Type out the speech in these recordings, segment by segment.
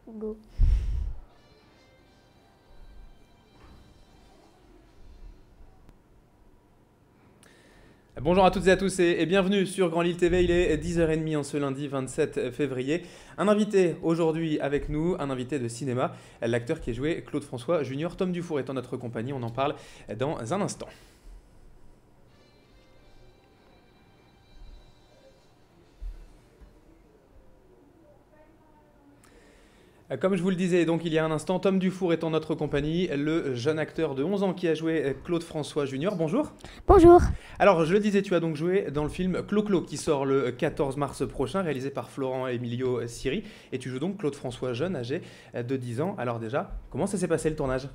Go. Bonjour à toutes et à tous et bienvenue sur Grand Lille TV, il est 10h30 en ce lundi 27 février. Un invité aujourd'hui avec nous, un invité de cinéma, l'acteur qui est joué Claude François Junior. Tom Dufour est en notre compagnie, on en parle dans un instant. Comme je vous le disais donc il y a un instant, Tom Dufour est en notre compagnie, le jeune acteur de 11 ans qui a joué Claude François Junior. Bonjour. Bonjour. Alors je le disais, tu as donc joué dans le film Clo-Clo qui sort le 14 mars prochain, réalisé par Florent Emilio Siri. Et tu joues donc Claude François jeune, âgé de 10 ans. Alors déjà, comment ça s'est passé le tournage ?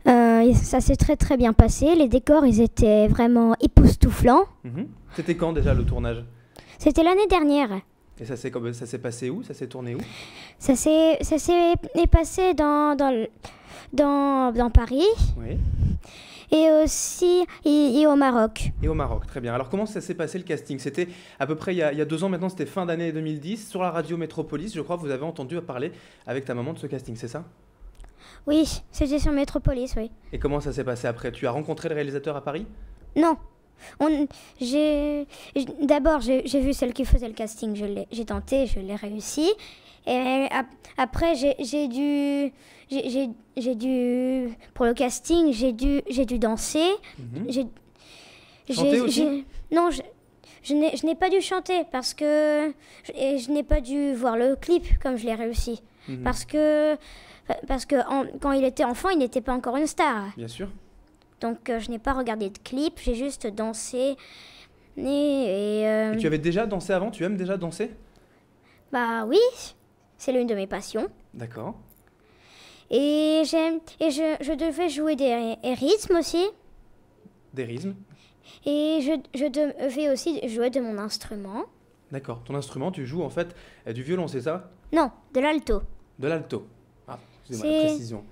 Ça s'est très très bien passé. Les décors, ils étaient vraiment époustouflants. C'était quand déjà le tournage ? C'était l'année dernière. Et ça s'est passé où ? Ça s'est tourné où ? Ça s'est passé dans Paris. Oui. Et aussi et au Maroc. Et au Maroc, très bien. Alors comment ça s'est passé le casting ? C'était à peu près il y a 2 ans maintenant, c'était fin d'année 2010. Sur la radio Métropolis, je crois que vous avez entendu parler avec ta maman de ce casting, c'est ça ? Oui, c'était sur Métropolis, oui. Et comment ça s'est passé après ? Tu as rencontré le réalisateur à Paris ? Non. D'abord, j'ai vu celle qui faisait le casting, j'ai tenté, je l'ai réussi. Et après, j'ai dû, pour le casting, j'ai dû danser. Chanter aussi ? Non, je n'ai pas dû chanter parce que je n'ai pas dû voir le clip comme je l'ai réussi. Parce que quand il était enfant, il n'était pas encore une star. Bien sûr. Donc je n'ai pas regardé de clip, j'ai juste dansé. Et tu avais déjà dansé avant ? Tu aimes déjà danser ? Bah oui, c'est l'une de mes passions. D'accord. Et je devais jouer des rythmes aussi. Des rythmes ? Et je devais aussi jouer de mon instrument. D'accord. Ton instrument, tu joues en fait du violon, c'est ça ? Non, de l'alto. De l'alto. Ah, excusez-moi la précision.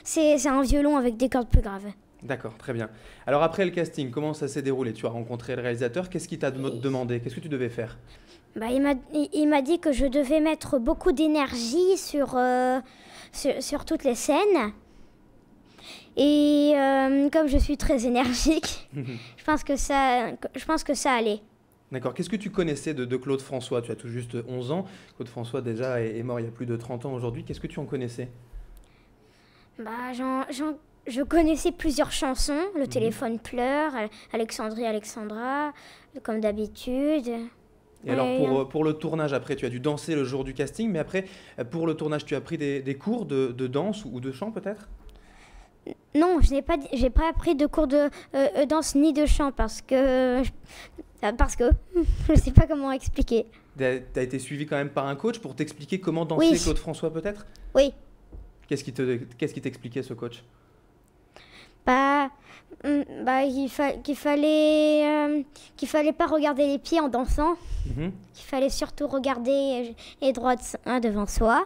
C'est un violon avec des cordes plus graves. D'accord, très bien. Alors après le casting, comment ça s'est déroulé ? Tu as rencontré le réalisateur, qu'est-ce qu'il t'a demandé ? Qu'est-ce que tu devais faire ? Bah, il m'a dit que je devais mettre beaucoup d'énergie sur toutes les scènes. Et comme je suis très énergique, je pense que ça allait. D'accord. Qu'est-ce que tu connaissais de Claude François ? Tu as tout juste 11 ans. Claude François déjà est mort il y a plus de 30 ans aujourd'hui. Qu'est-ce que tu en connaissais ? Bah, je connaissais plusieurs chansons. Le téléphone pleure, Alexandrie, Alexandra, comme d'habitude. Et alors pour le tournage, après, tu as dû danser le jour du casting, mais après, pour le tournage, tu as pris des cours de danse ou de chant peut-être ? Non, j'ai pas pris de cours de danse ni de chant parce que je sais pas comment expliquer. Tu as été suivi quand même par un coach pour t'expliquer comment danser Oui. Claude François peut-être ? Oui. Qu'est-ce qui t'expliquait ce coach ? Qu'il fallait pas regarder les pieds en dansant, qu'il fallait surtout regarder les droits devant soi.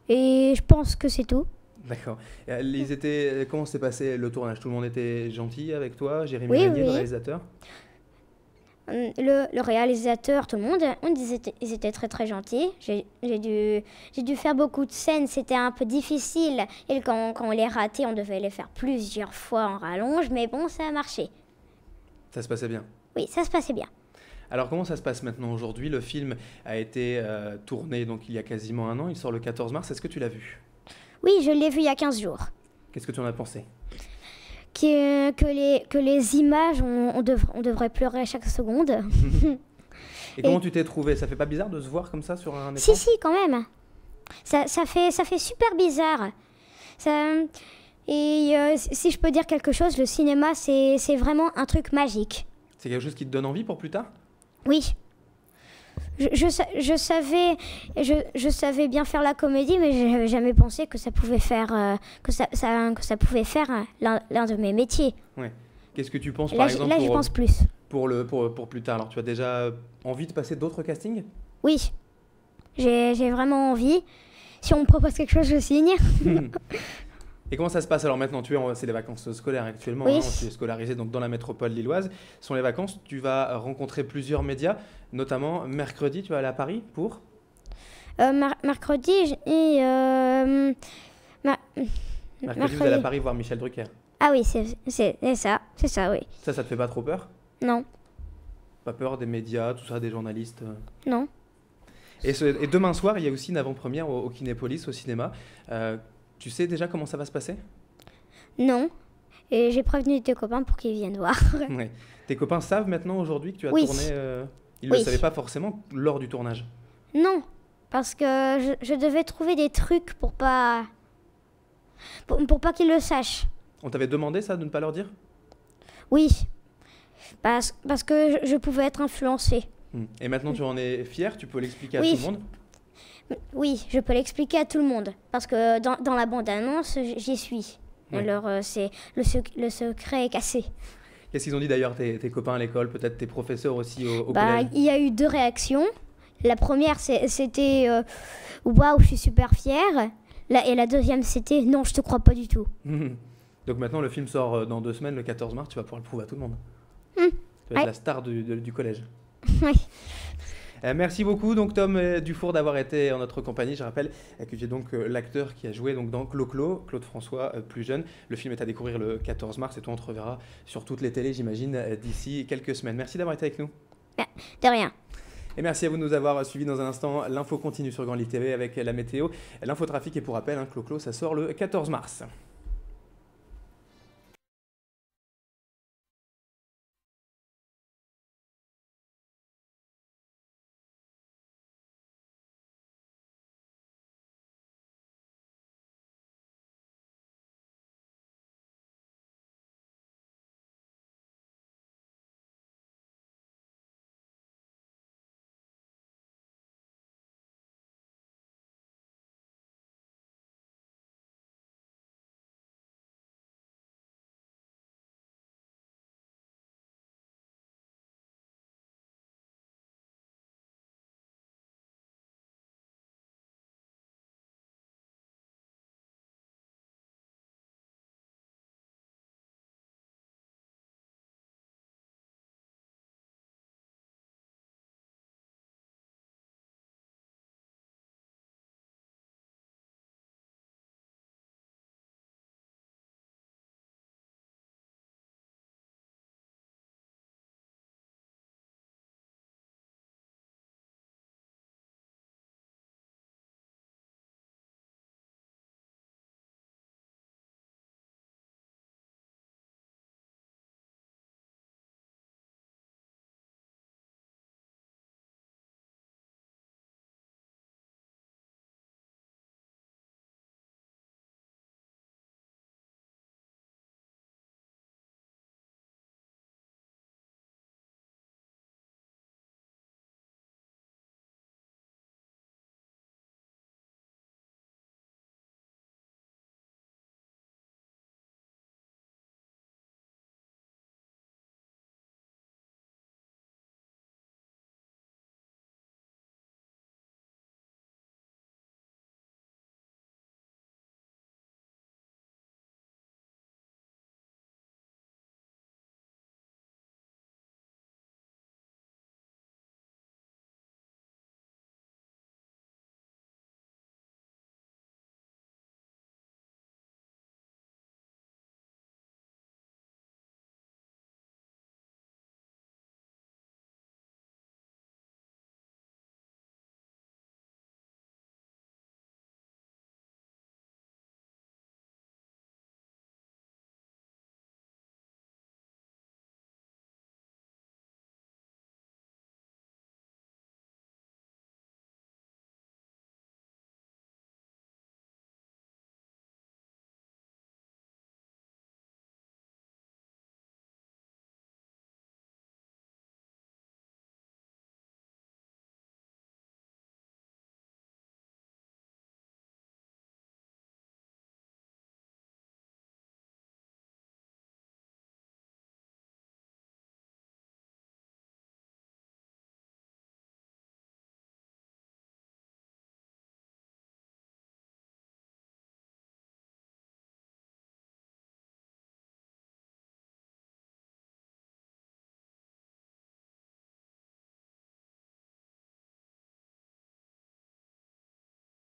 Et je pense que c'est tout. D'accord. Comment s'est passé le tournage ? Tout le monde était gentil avec toi ? Jérémy Oui, Régnier, oui. le réalisateur ? Le réalisateur, tout le monde, ils étaient très très gentils. J'ai dû faire beaucoup de scènes, c'était un peu difficile. Et quand on les ratait, on devait les faire plusieurs fois en rallonge, mais bon, ça a marché. Ça se passait bien ? Oui, ça se passait bien. Alors comment ça se passe maintenant aujourd'hui ? Le film a été tourné donc il y a quasiment 1 an, il sort le 14 mars. Est-ce que tu l'as vu ? Oui, je l'ai vu il y a 15 jours. Qu'est-ce que tu en as pensé ? Que les images, on devrait pleurer à chaque seconde. Et comment tu t'es trouvé ? Ça fait pas bizarre de se voir comme ça sur un écran ? Si, quand même. Ça fait super bizarre. Si je peux dire quelque chose, le cinéma, c'est vraiment un truc magique. C'est quelque chose qui te donne envie pour plus tard ? Oui. Je savais bien faire la comédie, mais je n'avais jamais pensé que ça pouvait faire l'un de mes métiers. Ouais. Qu'est-ce que tu penses Là, par exemple je pense plus. pour plus tard ? Alors tu as déjà envie de passer d'autres castings ? Oui. J'ai vraiment envie. Si on me propose quelque chose, je signe. Et comment ça se passe alors maintenant ? C'est les vacances scolaires actuellement, Oui. Tu es scolarisé donc dans la métropole lilloise. Ce sont les vacances, tu vas rencontrer plusieurs médias, notamment mercredi, tu vas aller à Paris pour Mercredi, et ma- Mercredi, vous allez à Paris voir Michel Drucker. Ah oui, c'est ça, oui. Ça te fait pas trop peur? Non, Pas peur des médias, tout ça, des journalistes? non, Et demain soir, il y a aussi une avant-première au Kinépolis, au cinéma. Tu sais déjà comment ça va se passer? non. Et j'ai prévenu tes copains pour qu'ils viennent voir. Ouais. Tes copains savent maintenant aujourd'hui que tu as Oui. tourné. Ils ne le Oui. savaient pas forcément lors du tournage. Non, parce que je devais trouver des trucs pour pas qu'ils le sachent. On t'avait demandé ça de ne pas leur dire? Oui, parce que je pouvais être influencée. Et maintenant tu en es fier, tu peux l'expliquer à Oui. tout le monde? Oui, je peux l'expliquer à tout le monde. Parce que dans la bande-annonce, j'y suis. Ouais. Alors, le secret est cassé. Qu'est-ce qu'ils ont dit d'ailleurs tes copains à l'école, peut-être tes professeurs aussi au Bah, collège? il y a eu 2 réactions. La première, c'était waouh, je suis super fière. Et la deuxième, c'était non, je te crois pas du tout. Donc maintenant le film sort dans 2 semaines, le 14 mars, tu vas pouvoir le prouver à tout le monde. Tu vas être Ouais. la star du collège. Oui. Merci beaucoup donc Tom Dufour d'avoir été en notre compagnie. Je rappelle que tu es donc l'acteur qui a joué donc dans Clo-Clo, Claude François plus jeune. Le film est à découvrir le 14 mars et toi on te reverra sur toutes les télés j'imagine d'ici quelques semaines. Merci d'avoir été avec nous. De rien. Et merci à vous de nous avoir suivis. Dans un instant. L'info continue sur Grand Lille TV avec la météo, l'infotrafic et pour rappel, Clo-Clo ça sort le 14 mars.